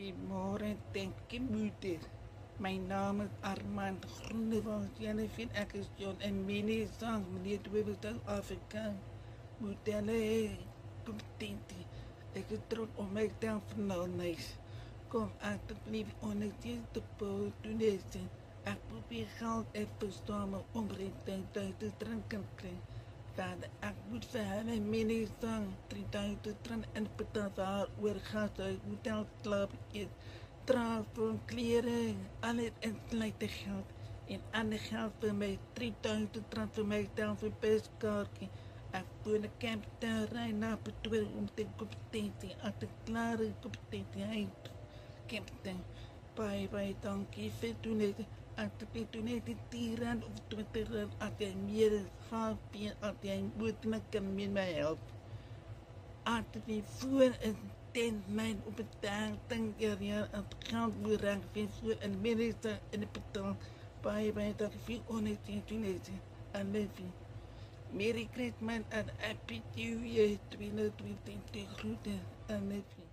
Goedemorgen, denk ik moeder. Mijn naam is Armand Groenewald, Jennifer Ekkerson en meneer Zang, meneer de Zuid-Afrika. Moedelle, competentie. Ik is trots op mijzelf vanavond. Kom alsjeblieft ondertussen te Tunesië. Ik probeer geld even samen om richting thuis te drinken krijgen. Vader, ik moet verhalen meneer Zang, 3000 rand en betaal voor haar oor gashuis, hotel, slaap, transport, kleren, alles en slechte geld. En ander geld voor mij, 3000 rand voor mij, dan voor perskaartje. Ik voor de campterrein naar Pretoria om te competentie, als de klare competentie heeft. Captain, bye, dankie, veel doen. Als je toen niet 10 rand of 20 rand, als jij meer gaat, als jij moet, dan kan je mij helpen. Als je voor een 10 maand op het dag, dan kan je het geld weer raken voor een minister in de betaal. Bye, dankie, veel onheusje, toen is het. I love you. Merry Christmas and Happy New Year 2020. Groeten, I love you.